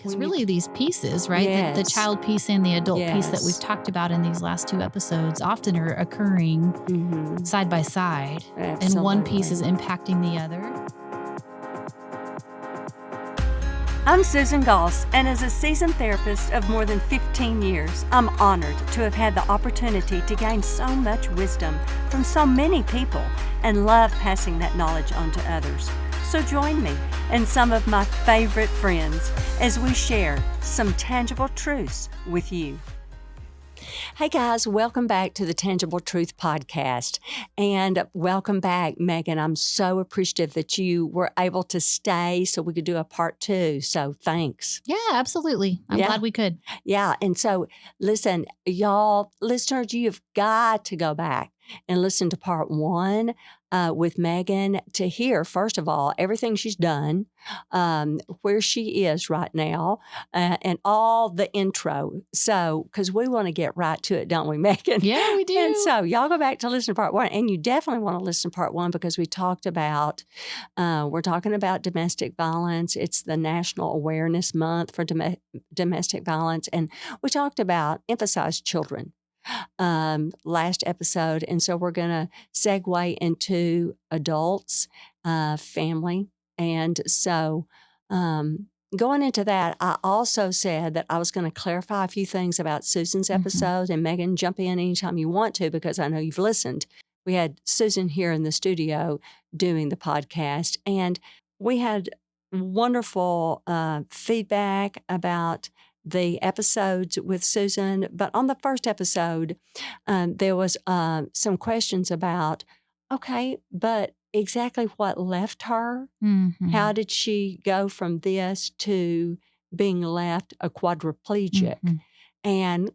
Because really these pieces, right? The Yes. child piece and the adult piece that we've Yes. talked about in these last 2 episodes often are occurring side by side. And one piece is impacting the other. I'm Susan Goss, and as a seasoned therapist of more than 15 years, I'm honored to have had the opportunity to gain so much wisdom from so many people and love passing that knowledge on to others. So join me and some of my favorite friends as we share some tangible truths with you. Hey guys, welcome back to the Tangible Truth Podcast. And welcome back, Megan. I'm so appreciative that you were able to stay so we could do a part 2. So thanks. Yeah, absolutely. I'm glad we could. Yeah. And so listen, y'all, listeners, you've got to go back and listen to part 1 with Megan to hear, first of all, everything she's done, where she is right now, and all the intro. So, because we want to get right to it, don't we, Megan? Yeah, we do. And so y'all go back to listen to part 1. And you definitely want to listen to part 1 because we talked about, we're talking about domestic violence. It's the National Awareness Month for domestic violence. And we talked about emphasize children last episode. And so we're going to segue into adults, family. And so going into that, I also said that I was going to clarify a few things about Susan's episode. And Megan, jump in anytime you want to, because I know you've listened. We had Susan here in the studio doing the podcast, and we had wonderful feedback about the episodes with Susan. But on the first episode, there was some questions about, okay, but exactly what left her? How did she go from this to being left a quadriplegic? And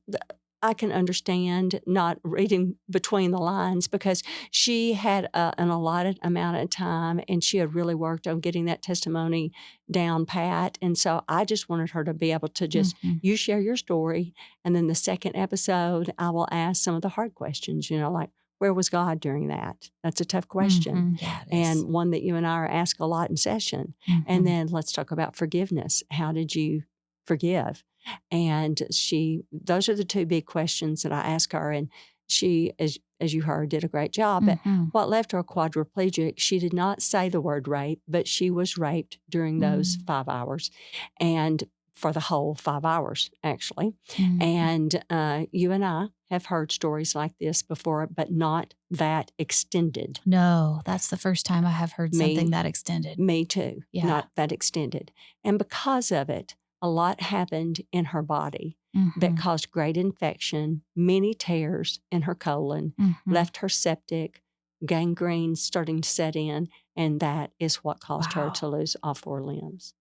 I can understand not reading between the lines because she had an allotted amount of time and she had really worked on getting that testimony down pat. And so I just wanted her to be able to just, you share your story. And then the second episode, I will ask some of the hard questions, like, where was God during that? That's a tough question. Yeah, and one that you and I are asked a lot in session. And then let's talk about forgiveness. How did you forgive? And those are the 2 big questions that I asked her. And she, as you heard, did a great job. But what left her quadriplegic, she did not say the word rape, but she was raped during those 5 hours, and for the whole 5 hours, actually. And you and I have heard stories like this before, but not that extended. No, that's the first time I have heard something that extended. Me too. Yeah. Not that extended. And because of it, a lot happened in her body that caused great infection, many tears in her colon, left her septic, gangrene starting to set in, and that is what caused her to lose all 4 limbs.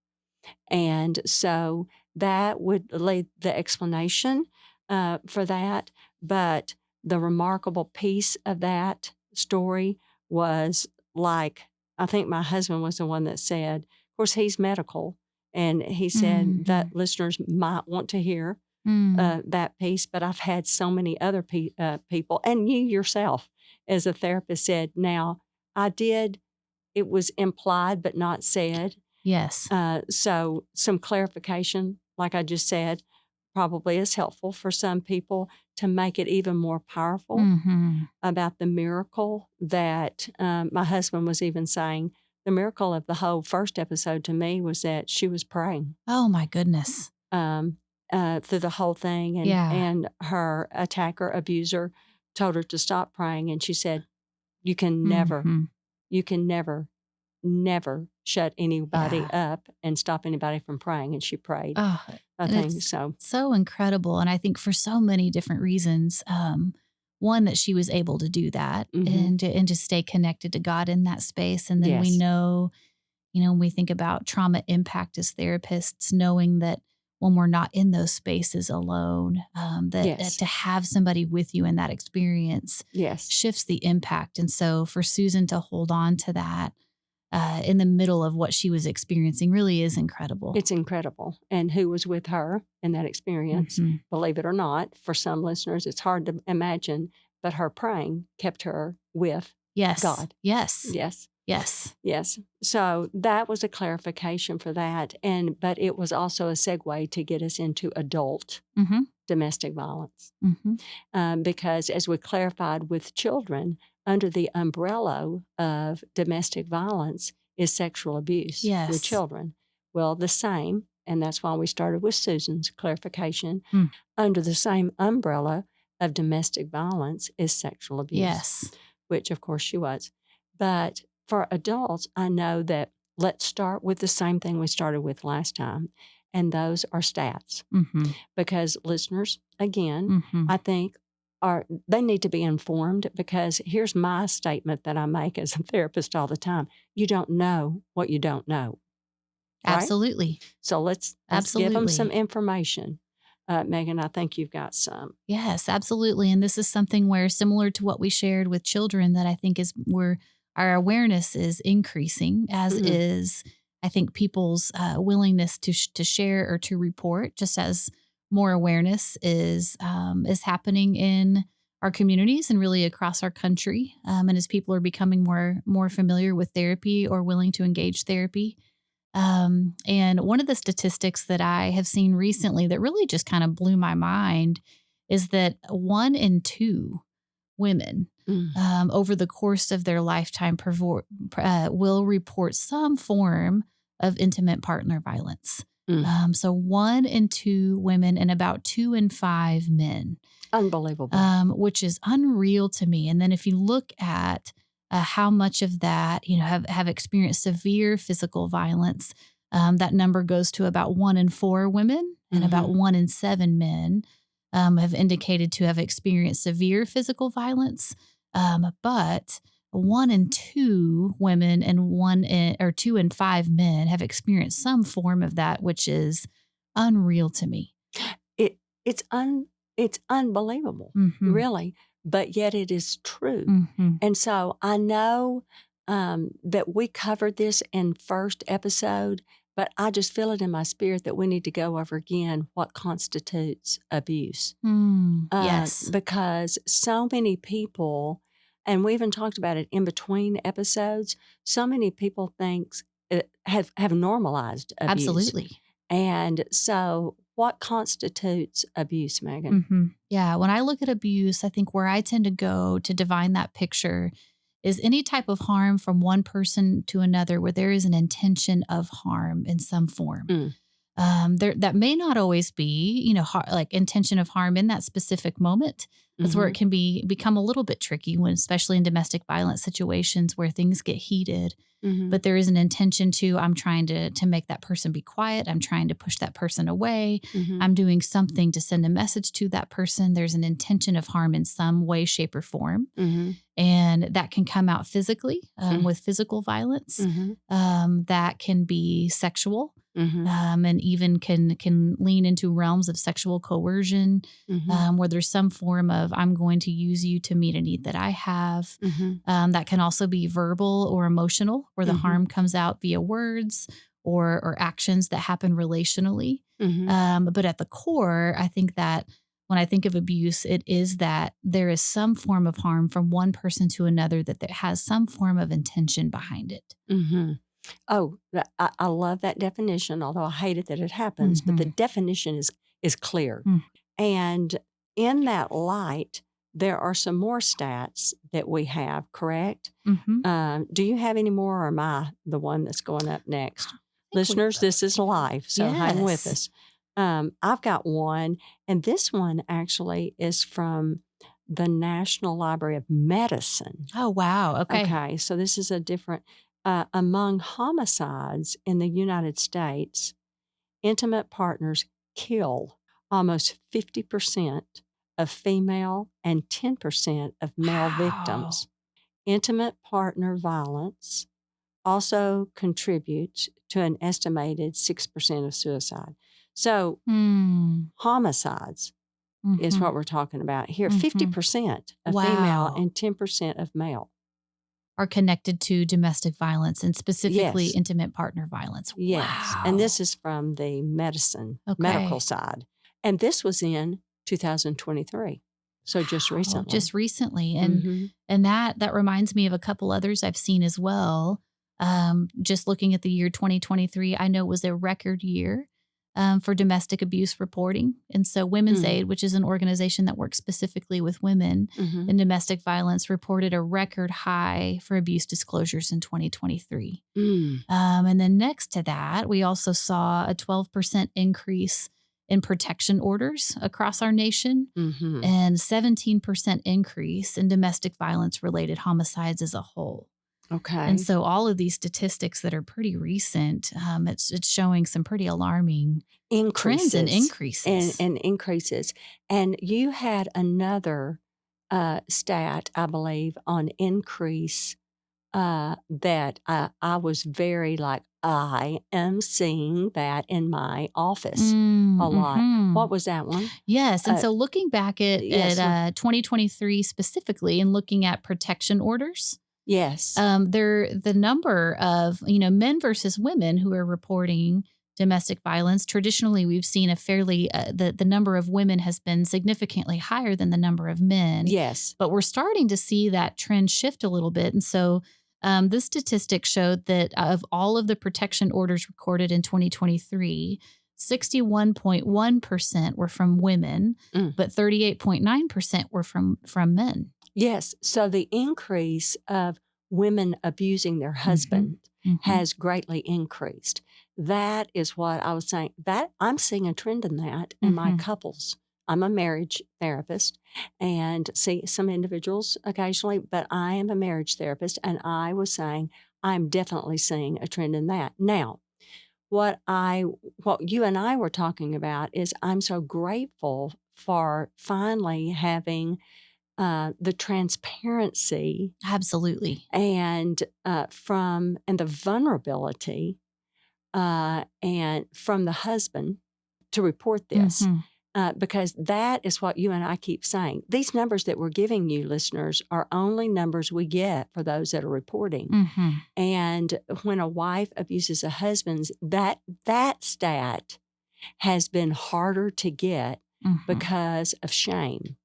And so that would lead the explanation for that. But the remarkable piece of that story was, like, I think my husband was the one that said, of course, he's medical. And he said that listeners might want to hear that piece, but I've had so many other people, and you yourself as a therapist said, now, it was implied but not said. Yes. So some clarification, like I just said, probably is helpful for some people to make it even more powerful about the miracle that my husband was even saying. The miracle of the whole first episode to me was that she was praying. Oh, my goodness. Through the whole thing. And her abuser told her to stop praying. And she said, you can never shut anybody up and stop anybody from praying. And she prayed. Oh, I think so. So incredible. And I think for so many different reasons, one, that she was able to do that and to stay connected to God in that space. And then we know, when we think about trauma impact as therapists, knowing that when we're not in those spaces alone, that to have somebody with you in that experience shifts the impact. And so for Susan to hold on to that in the middle of what she was experiencing really is incredible. It's incredible. And who was with her in that experience, believe it or not, for some listeners, it's hard to imagine, but her praying kept her with God. Yes. Yes. Yes. So that was a clarification for that. But it was also a segue to get us into adult domestic violence. Because as we clarified with children, under the umbrella of domestic violence is sexual abuse with children. Well, the same, and that's why we started with Susan's clarification, under the same umbrella of domestic violence is sexual abuse. Yes. Which, of course, she was. But for adults, I know that let's start with the same thing we started with last time, and those are stats. Because listeners, again, I think they need to be informed, because here's my statement that I make as a therapist all the time. You don't know what you don't know. Right? Absolutely. So let's give them some information. Megan, I think you've got some. Yes, absolutely. And this is something where, similar to what we shared with children, that I think is where our awareness is increasing, as is, I think, people's willingness to share or to report, just as more awareness is happening in our communities and really across our country. And as people are becoming more familiar with therapy or willing to engage therapy. And one of the statistics that I have seen recently that really just kind of blew my mind is that 1 in 2 women over the course of their lifetime will report some form of intimate partner violence. So 1 in 2 women and about 2 in 5 men. Unbelievable. Which is unreal to me. And then if you look at how much of that, have experienced severe physical violence, that number goes to about 1 in 4 women and about 1 in 7 men have indicated to have experienced severe physical violence. But 1 in 2 women and 2 in 5 men have experienced some form of that, which is unreal to me. It's unbelievable, really, but yet it is true. And so I know that we covered this in first episode, but I just feel it in my spirit that we need to go over again what constitutes abuse. Yes. Because so many people, and we even talked about it in between episodes, so many people have normalized abuse. Absolutely. And so what constitutes abuse, Megan? Yeah. When I look at abuse, I think where I tend to go to divine that picture is any type of harm from one person to another where there is an intention of harm in some form. That may not always be, like intention of harm in that specific moment. That's where it can become a little bit tricky, when, especially in domestic violence situations where things get heated. But there is an intention I'm trying to make that person be quiet. I'm trying to push that person away. I'm doing something to send a message to that person. There's an intention of harm in some way, shape, or form. And that can come out physically with physical violence. That can be sexual. And even can lean into realms of sexual coercion, where there's some form of, I'm going to use you to meet a need that I have. That can also be verbal or emotional, where the harm comes out via words or actions that happen relationally. But at the core, I think that when I think of abuse, it is that there is some form of harm from one person to another that has some form of intention behind it. Oh, I love that definition, although I hate it that it happens, but the definition is clear. And in that light, there are some more stats that we have, correct? Do you have any more, or am I the one that's going up next? Listeners, this is live, so hang with us. I've got one, and this one actually is from the National Library of Medicine. Oh, wow. Okay, so this is a different... among homicides in the United States, intimate partners kill almost 50% of female and 10% of male victims. Intimate partner violence also contributes to an estimated 6% of suicide. So homicides is what we're talking about here. 50% of female and 10% of male are connected to domestic violence, and specifically intimate partner violence. Yes. Wow. And this is from the medical side. And this was in 2023. So just recently. And that reminds me of a couple others I've seen as well. Just looking at the year 2023, I know was a record year for domestic abuse reporting. And so Women's Aid, which is an organization that works specifically with women in domestic violence, reported a record high for abuse disclosures in 2023. And then next to that, we also saw a 12% increase in protection orders across our nation and 17% increase in domestic violence related homicides as a whole. Okay. And so all of these statistics that are pretty recent, it's showing some pretty alarming trends and increases. And increases. And you had another stat, I believe, on increase that I was very like, I am seeing that in my office a lot. What was that one? Yes. And so looking back at 2023 specifically and looking at protection orders. Yes. The number of, men versus women who are reporting domestic violence, traditionally we've seen a fairly, the number of women has been significantly higher than the number of men. Yes. But we're starting to see that trend shift a little bit. And so this statistic showed that of all of the protection orders recorded in 2023, 61.1% were from women, but 38.9% were from men. Yes. So the increase of women abusing their husband has greatly increased. That is what I was saying. That I'm seeing a trend in that in my couples. I'm a marriage therapist and see some individuals occasionally, but I am a marriage therapist, and I was saying I'm definitely seeing a trend in that. Now, what you and I were talking about is I'm so grateful for finally having the transparency, absolutely, and the vulnerability, and from the husband to report this, because that is what you and I keep saying. These numbers that we're giving you, listeners, are only numbers we get for those that are reporting. And when a wife abuses a husband, that stat has been harder to get because of shame.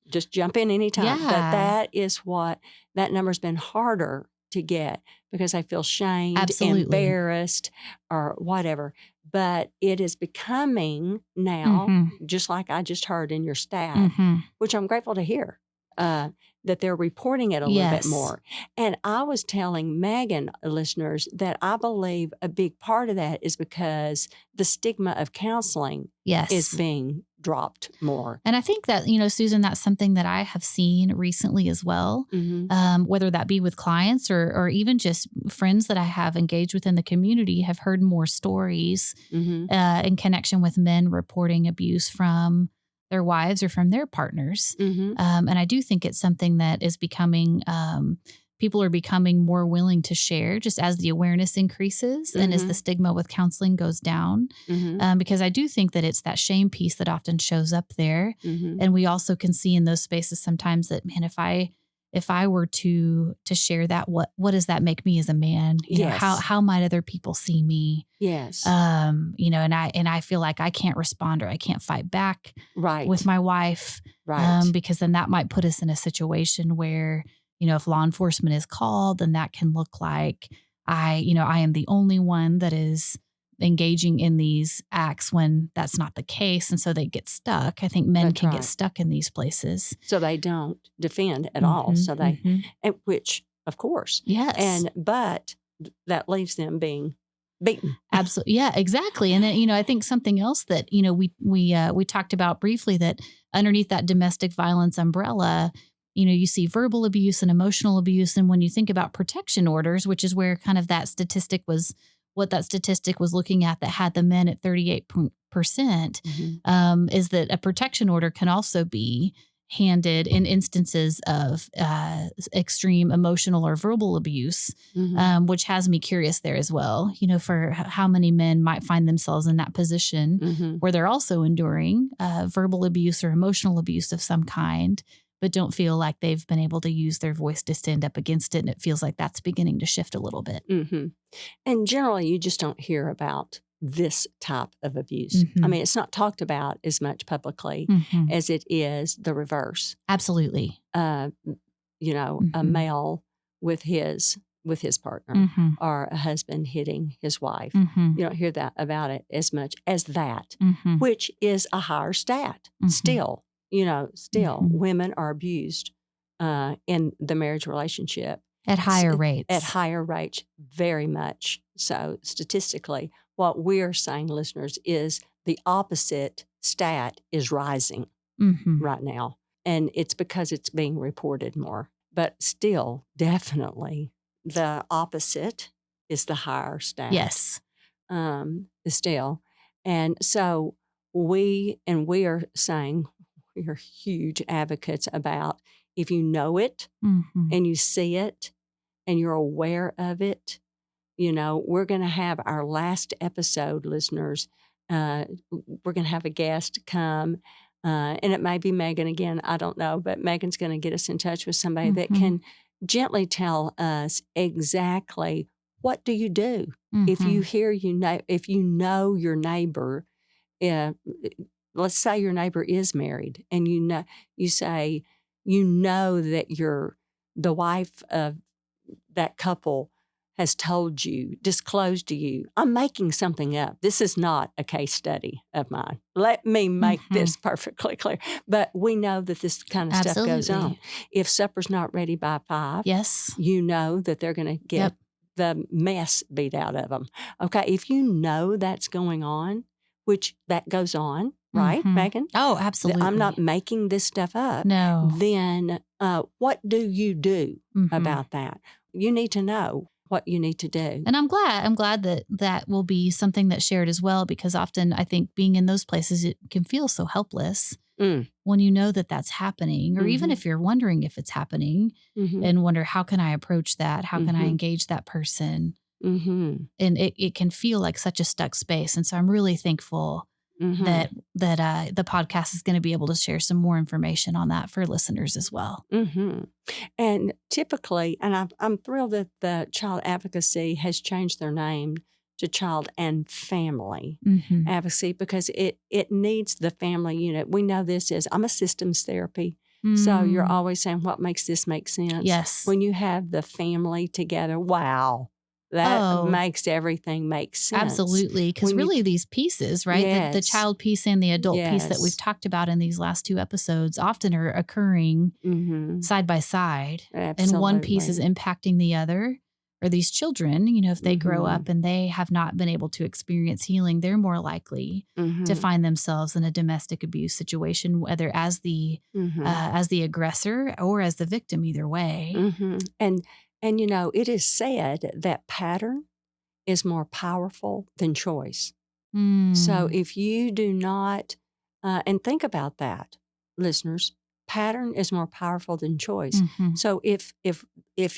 Just jump in anytime. Yeah. But that is what, that number's been harder to get because I feel shamed, embarrassed, or whatever. But it is becoming now, just like I just heard in your stat, which I'm grateful to hear, that they're reporting it a little bit more. And I was telling Megan listeners that I believe a big part of that is because the stigma of counseling is being dropped more. And I think that, Susan, that's something that I have seen recently as well, whether that be with clients or even just friends that I have engaged with in the community, have heard more stories in connection with men reporting abuse from their wives or from their partners. And I do think it's something that is becoming, people are becoming more willing to share just as the awareness increases and as the stigma with counseling goes down. Because I do think that it's that shame piece that often shows up there. And we also can see in those spaces sometimes that, man, if I were to share that, what does that make me as a man? You know, how might other people see me? Yes. And I feel like I can't respond or I can't fight back with my wife. Because then that might put us in a situation where, if law enforcement is called, then that can look like I am the only one that is engaging in these acts when that's not the case. And so they get stuck. I think men can get stuck in these places. So they don't defend at all. So they, which of course. Yes. But that leaves them being beaten. Absolutely. Yeah, exactly. And then, I think something else that, we talked about briefly, that underneath that domestic violence umbrella, you see verbal abuse and emotional abuse. And when you think about protection orders, which is where kind of that statistic was, what that statistic was looking at that had the men at 38%, is that a protection order can also be handed in instances of extreme emotional or verbal abuse, which has me curious there as well, for how many men might find themselves in that position where they're also enduring verbal abuse or emotional abuse of some kind, but don't feel like they've been able to use their voice to stand up against it. And it feels like that's beginning to shift a little bit. And generally, you just don't hear about this type of abuse. I mean, it's not talked about as much publicly as it is the reverse. Absolutely. A male with his with his partner Mm-hmm. or a husband hitting his wife. Mm-hmm. You don't hear that about it as much as that, Mm-hmm. which is a higher stat. Mm-hmm. Still, Mm-hmm. women are abused in the marriage relationship. At higher rates. At higher rates, very much. So statistically, what we're saying, listeners, is the opposite stat is rising right now. And it's because it's being reported more. But still, definitely, the opposite is the higher stat. Yes. Still. And so we are saying we are huge advocates about if you know it and you see it and you're aware of it, we're going to have our last episode, listeners. We're going to have a guest come. And it may be Megan again, I don't know, but Megan's going to get us in touch with somebody that can gently tell us exactly what do you do if you hear if you know your neighbor. Let's say your neighbor is married, and you say that the wife of that couple has told you, disclosed to you, I'm making something up. This is not a case study of mine. Let me make this perfectly clear. But we know that this kind of stuff goes on. If supper's not ready by 5, you know that they're going to get the mess beat out of them. Okay, if you know that's going on, which that goes on, right, Megan? Oh, absolutely. I'm not making this stuff up. No. Then what do you do about that? You need to know what you need to do. And I'm glad that will be something that's shared as well, because often I think being in those places, it can feel so helpless when you know that that's happening, or even if you're wondering if it's happening and wonder, how can I approach that? How can I engage that person? And it can feel like such a stuck space. And so I'm really thankful that the podcast is going to be able to share some more information on that for listeners as well. And typically, and I'm thrilled that the Child Advocacy has changed their name to Child and Family Advocacy, because it needs the family unit. We know this is, I'm a systems therapy. So you're always saying, what makes this make sense? Yes. When you have the family together, wow. That makes everything make sense. Absolutely. Because really these pieces, right? Yes. The child piece and the adult piece that we've talked about in these last 2 episodes often are occurring side by side. Absolutely. And one piece is impacting the other. Or these children, if they grow up and they have not been able to experience healing, they're more likely to find themselves in a domestic abuse situation, whether as the aggressor or as the victim, either way. And it is said that pattern is more powerful than choice. So if you do not, and think about that, listeners, pattern is more powerful than choice. So if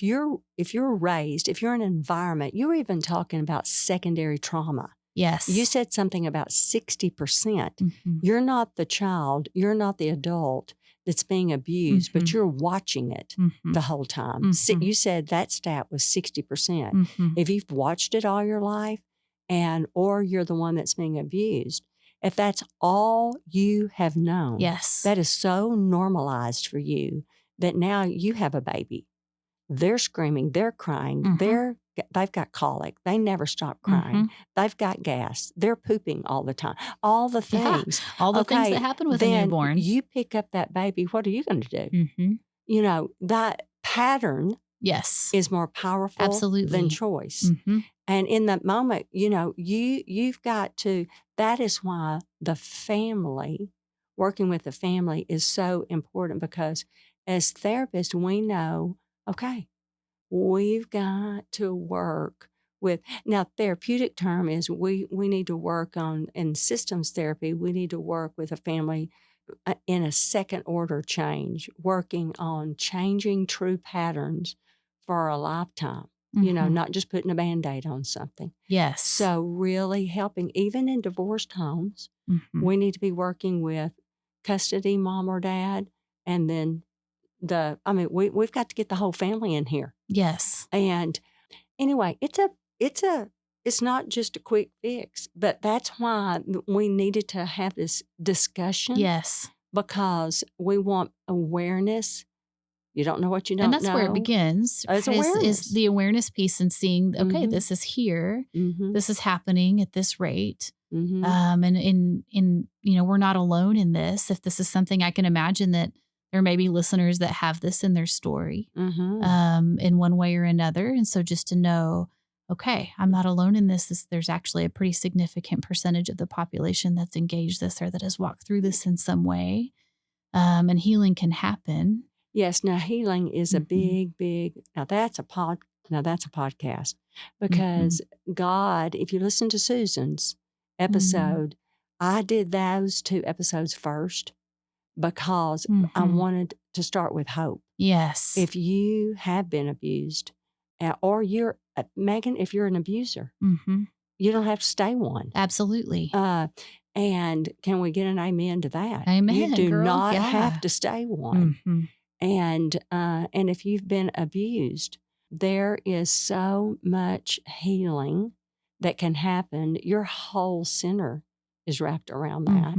you're raised, if you're in an environment, you're even talking about secondary trauma. Yes. You said something about 60%. You're not the child, you're not the adult that's being abused, but you're watching it the whole time. You said that stat was 60%. If you've watched it all your life, or you're the one that's being abused, if that's all you have known, that is so normalized for you that now you have a baby. They're screaming, they're crying, they've got colic, they never stop crying, they've got gas, they're pooping all the time, all the things. All the things that happen with a newborn. You pick up that baby, what are you going to do? That pattern is more powerful than choice. And in that moment, you've got to, that is why the family, working with the family is so important, because as therapists, we know, okay, we've got to work with, now therapeutic term is we need to work on, in systems therapy, we need to work with a family in a second order change, working on changing true patterns for a lifetime. Not just putting a Band-Aid on something. Yes. So really helping, even in divorced homes, we need to be working with custody, mom or dad, and then we've got to get the whole family in here. Yes. And anyway, it's not just a quick fix, but that's why we needed to have this discussion. Yes. Because we want awareness. You don't know what you don't know. And that's where it begins. It's awareness. Is the awareness piece and seeing, okay, this is here. This is happening at this rate. And we're not alone in this. If this is something, I can imagine that there may be listeners that have this in their story in one way or another. And so just to know, okay, I'm not alone in this. There's actually a pretty significant percentage of the population that's engaged this or that has walked through this in some way. And healing can happen. Yes. Now healing is a big. Now that's a podcast because God. If you listen to Susan's episode, I did those 2 episodes first because I wanted to start with hope. Yes. If you have been abused, or you're Megan, if you're an abuser, you don't have to stay one. Absolutely. And can we get an amen to that? Amen. You do girl. not Yeah. have to stay one. And if you've been abused, there is so much healing that can happen. Your whole center is wrapped around that.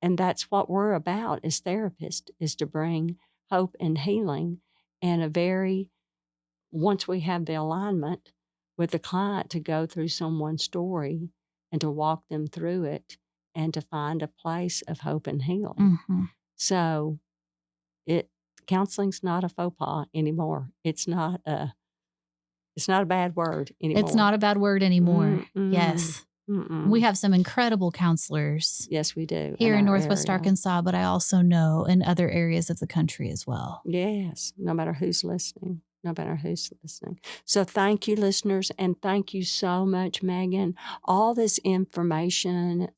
And that's what we're about as therapists, is to bring hope and healing, and once we have the alignment with the client to go through someone's story and to walk them through it and to find a place of hope and healing. So counseling's not a faux pas anymore. It's not a bad word anymore. It's not a bad word anymore. Yes. We have some incredible counselors. Yes, we do. Here in Northwest Arkansas, but I also know in other areas of the country as well. Yes, no matter who's listening. So thank you, listeners, and thank you so much, Megan. All this information,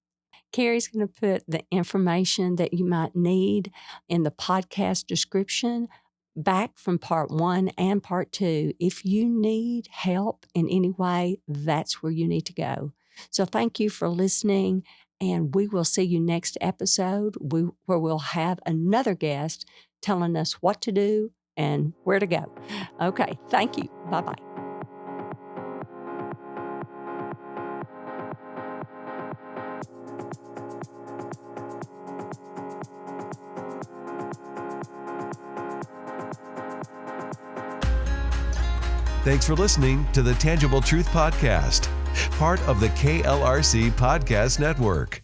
Carrie's going to put the information that you might need in the podcast description back from part 1 and part 2. If you need help in any way, that's where you need to go. So thank you for listening, and we will see you next episode where we'll have another guest telling us what to do and where to go. Okay, thank you. Bye-bye. Thanks for listening to the Tangible Truth Podcast, part of the KLRC Podcast Network.